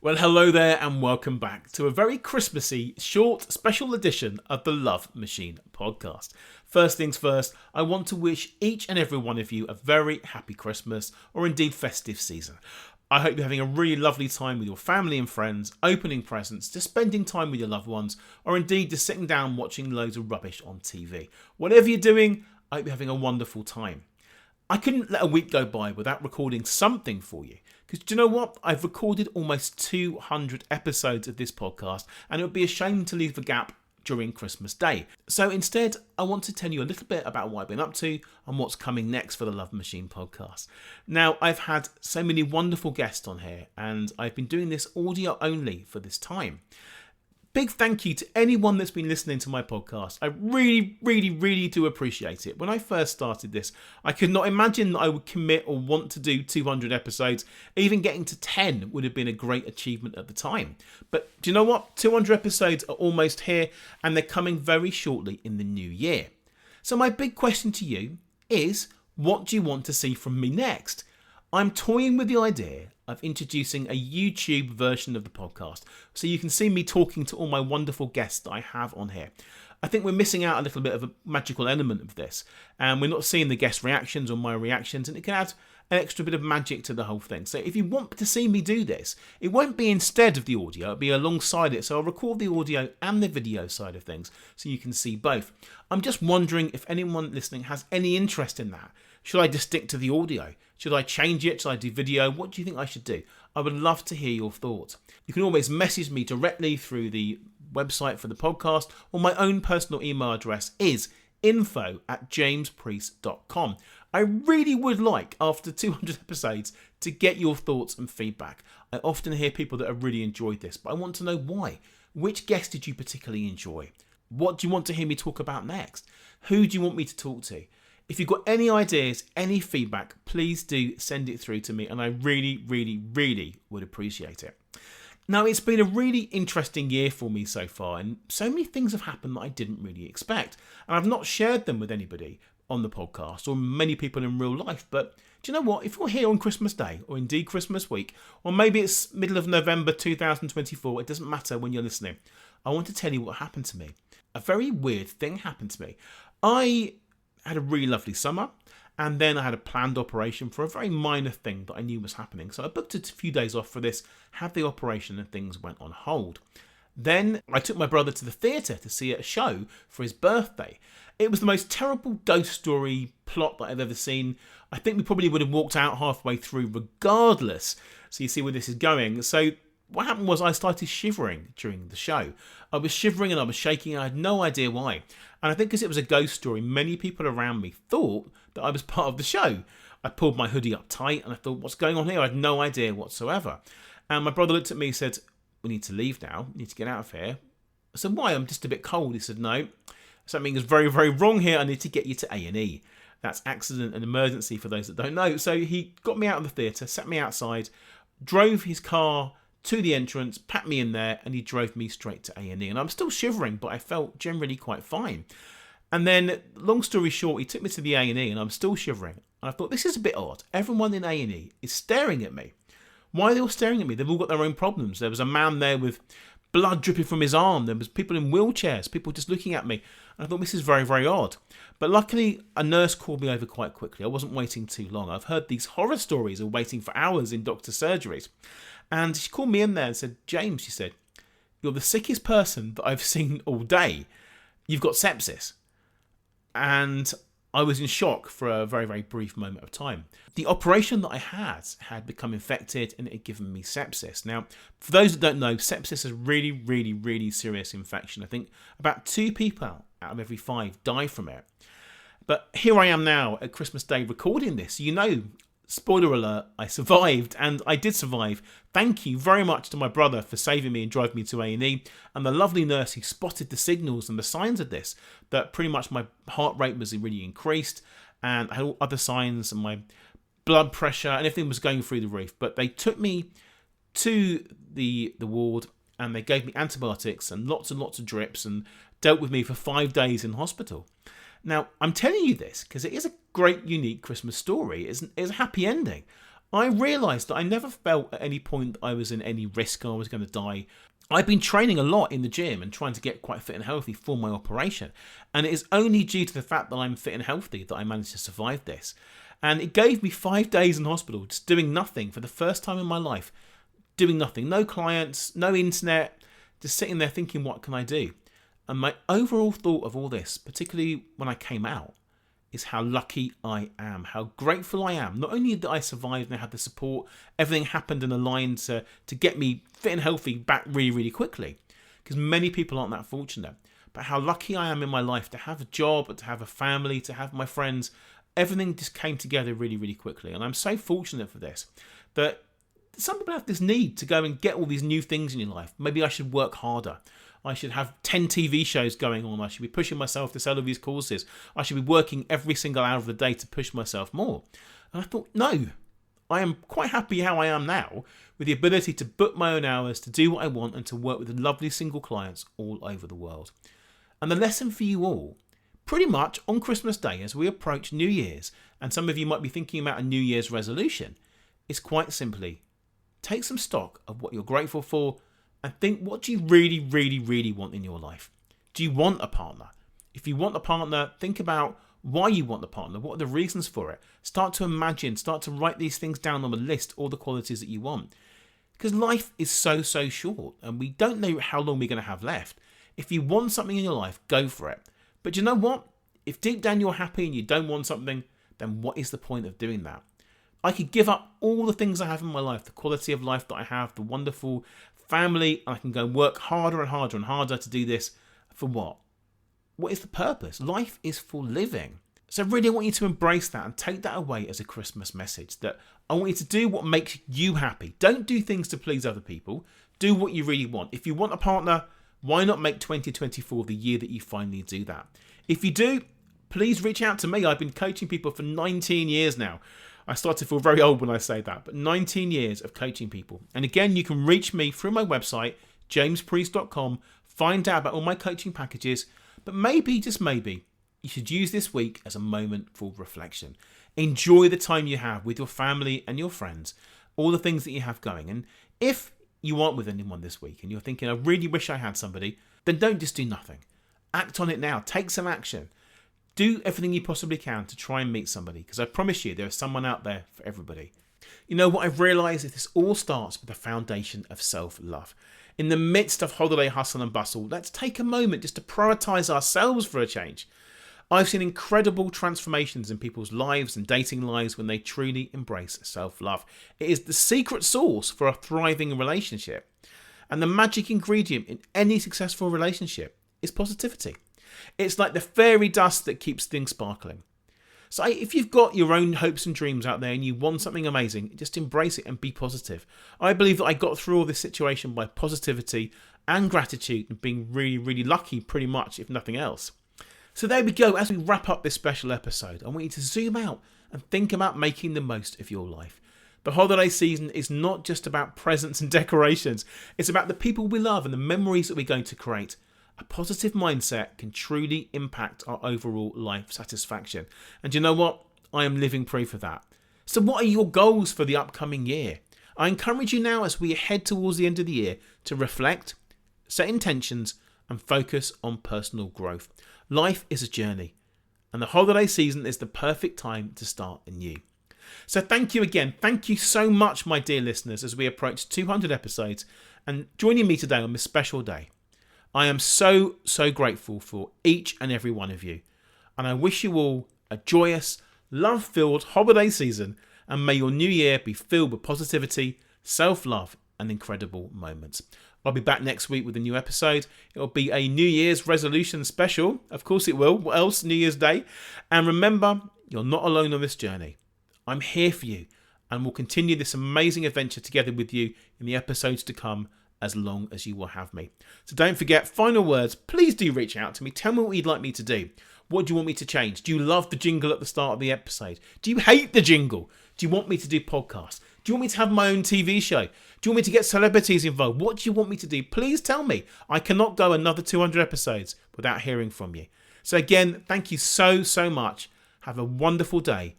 Well, hello there and welcome back to a very Christmassy, short, special edition of the Love Machine podcast. First things first, I want to wish each and every one of you a very happy Christmas or indeed festive season. I hope you're having a really lovely time with your family and friends, opening presents, just spending time with your loved ones, or indeed just sitting down watching loads of rubbish on TV. Whatever you're doing, I hope you're having a wonderful time. I couldn't let a week go by without recording something for you. Because do you know what? I've recorded almost 200 episodes of this podcast, and it would be a shame to leave the gap during Christmas Day. So instead, I want to tell you a little bit about what I've been up to and what's coming next for the Love Machine podcast. Now, I've had so many wonderful guests on here, and I've been doing this audio only for this time. Big thank you to anyone that's been listening to my podcast. I really do appreciate it. When I first started this, I could not imagine that I would commit or want to do 200 episodes. Even getting to 10 would have been a great achievement at the time. But do you know what? 200 episodes are almost here, and they're coming very shortly in the new year. So my big question to you is, what do you want to see from me next? I'm toying with the idea of introducing a YouTube version of the podcast so you can see me talking to all my wonderful guests that I have on here. I think we're missing out a little bit of a magical element of this, and we're not seeing the guest reactions or my reactions, and it can add an extra bit of magic to the whole thing. So if you want to see me do this, it won't be instead of the audio, it'll be alongside it. So I'll record the audio and the video side of things so you can see both. I'm just wondering if anyone listening has any interest in that. Should I just stick to the audio? Should I change it? Should I do video? What do you think I should do? I would love to hear your thoughts. You can always message me directly through the website for the podcast, or my own personal email address is info@jamespreece.com. I really would like, after 200 episodes, to get your thoughts and feedback. I often hear people that have really enjoyed this, but I want to know why. Which guest did you particularly enjoy? What do you want to hear me talk about next? Who do you want me to talk to? If you've got any ideas, any feedback, please do send it through to me, and I really would appreciate it. Now, it's been a really interesting year for me so far, and so many things have happened that I didn't really expect, and I've not shared them with anybody on the podcast or many people in real life. But do you know what? If you're here on Christmas Day, or indeed Christmas week, or maybe it's middle of November 2024, it doesn't matter when you're listening, I want to tell you what happened to me. A very weird thing happened to me. I had a really lovely summer, and then I had a planned operation for a very minor thing that I knew was happening. So I booked a few days off for this, had the operation, and things went on hold. Then I took my brother to the theatre to see a show for his birthday. It was the most terrible ghost story plot that I've ever seen. I think we probably would have walked out halfway through regardless. So you see where this is going. So what happened was I started shivering during the show. I was shivering and I was shaking. I had no idea why. And I think because it was a ghost story, many people around me thought that I was part of the show. I pulled my hoodie up tight and I thought, what's going on here? I had no idea whatsoever. And my brother looked at me and said, we need to leave now. We need to get out of here. I said, why? I'm just a bit cold. He said, no, something is very wrong here. I need to get you to A&E. That's accident and emergency for those that don't know. So he got me out of the theatre, sat me outside, drove his car to the entrance, packed me in there, and he drove me straight to A&E. And I'm still shivering, but I felt generally quite fine. And then, long story short, he took me to the A&E, and I'm still shivering. And I thought, this is a bit odd. Everyone in A&E is staring at me. Why are they all staring at me? They've all got their own problems. There was a man there with blood dripping from his arm. There was people in wheelchairs, people just looking at me. And I thought, this is very odd. But luckily, a nurse called me over quite quickly. I wasn't waiting too long. I've heard these horror stories of waiting for hours in doctor surgeries. And she called me in there and said, James, she said, you're the sickest person that I've seen all day. You've got sepsis. And I was in shock for a very brief moment of time. The operation that I had become infected and it had given me sepsis. Now, for those that don't know, sepsis is a really serious infection. I think about 2 people out of every 5 die from it. But here I am now at Christmas Day recording this. You know, spoiler alert, I survived, and I did survive. Thank you very much to my brother for saving me and driving me to A&E, and the lovely nurse who spotted the signals and the signs of this, that pretty much my heart rate was really increased, and I had all other signs, and my blood pressure and everything was going through the roof. But they took me to the ward, and they gave me antibiotics and lots of drips, and dealt with me for 5 days in hospital. Now, I'm telling you this because it is a great, unique Christmas story. It's a happy ending. I realised that I never felt at any point that I was in any risk I was going to die. I've been training a lot in the gym and trying to get quite fit and healthy for my operation. And it is only due to the fact that I'm fit and healthy that I managed to survive this. And it gave me 5 days in hospital just doing nothing for the first time in my life. Doing nothing. No clients, no internet, just sitting there thinking, what can I do? And my overall thought of all this, particularly when I came out, is how lucky I am, how grateful I am. Not only that I survived and I had the support, everything happened and aligned to get me fit and healthy back really, really quickly. Because many people aren't that fortunate. But how lucky I am in my life to have a job, to have a family, to have my friends. Everything just came together really, really quickly. And I'm so fortunate for this, that some people have this need to go and get all these new things in your life. Maybe I should work harder. I should have 10 TV shows going on. I should be pushing myself to sell all these courses. I should be working every single hour of the day to push myself more. And I thought, no, I am quite happy how I am now, with the ability to book my own hours, to do what I want, and to work with lovely single clients all over the world. And the lesson for you all, pretty much on Christmas Day, as we approach New Year's, and some of you might be thinking about a New Year's resolution, is quite simply, take some stock of what you're grateful for and think, what do you really, really, really want in your life? Do you want a partner? If you want a partner, think about why you want the partner. What are the reasons for it? Start to imagine, start to write these things down on a list, all the qualities that you want. Because life is so, so short and we don't know how long we're going to have left. If you want something in your life, go for it. But you know what? If deep down you're happy and you don't want something, then what is the point of doing that? I could give up all the things I have in my life, the quality of life that I have, the wonderful family, and I can go work harder and harder and harder to do this. For what? What is the purpose? Life is for living. So I really want you to embrace that and take that away as a Christmas message, that I want you to do what makes you happy. Don't do things to please other people. Do what you really want. If you want a partner, why not make 2024 the year that you finally do that? If you do, please reach out to me. I've been coaching people for 19 years now. I start to feel very old when I say that, but 19 years of coaching people. And again, you can reach me through my website, jamespreece.com, find out about all my coaching packages, but maybe, just maybe, you should use this week as a moment for reflection. Enjoy the time you have with your family and your friends, all the things that you have going. And if you aren't with anyone this week and you're thinking, I really wish I had somebody, then don't just do nothing. Act on it now. Take some action. Do everything you possibly can to try and meet somebody, because I promise you there is someone out there for everybody. You know what I've realised is this all starts with the foundation of self-love. In the midst of holiday hustle and bustle, let's take a moment just to prioritise ourselves for a change. I've seen incredible transformations in people's lives and dating lives when they truly embrace self-love. It is the secret sauce for a thriving relationship. And the magic ingredient in any successful relationship is positivity. It's like the fairy dust that keeps things sparkling. So if you've got your own hopes and dreams out there and you want something amazing, just embrace it and be positive. I believe that I got through all this situation by positivity and gratitude and being really, really lucky, pretty much, if nothing else. So there we go. As we wrap up this special episode, I want you to zoom out and think about making the most of your life. The holiday season is not just about presents and decorations. It's about the people we love and the memories that we're going to create. A positive mindset can truly impact our overall life satisfaction. And you know what? I am living proof of that. So what are your goals for the upcoming year? I encourage you now, as we head towards the end of the year, to reflect, set intentions, and focus on personal growth. Life is a journey, and the holiday season is the perfect time to start anew. So thank you again. Thank you so much, my dear listeners, as we approach 200 episodes and joining me today on this special day. I am so, so grateful for each and every one of you. And I wish you all a joyous, love-filled holiday season, and may your new year be filled with positivity, self-love, and incredible moments. I'll be back next week with a new episode. It'll be a New Year's resolution special. Of course it will. What else? New Year's Day. And remember, you're not alone on this journey. I'm here for you, and we'll continue this amazing adventure together with you in the episodes to come, as long as you will have me. So don't forget, final words, please do reach out to me. Tell me what you'd like me to do. What do you want me to change? Do you love the jingle at the start of the episode? Do you hate the jingle? Do you want me to do podcasts? Do you want me to have my own TV show? Do you want me to get celebrities involved? What do you want me to do? Please tell me. I cannot go another 200 episodes without hearing from you. So again, thank you so, so much. Have a wonderful day,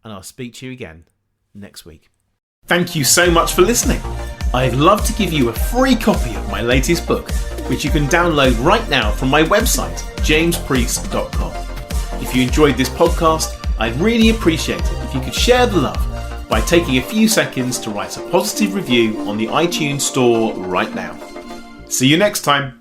and I'll speak to you again next week. Thank you so much for listening. I'd love to give you a free copy of my latest book, which you can download right now from my website, jamespreece.com. If you enjoyed this podcast, I'd really appreciate it if you could share the love by taking a few seconds to write a positive review on the iTunes store right now. See you next time.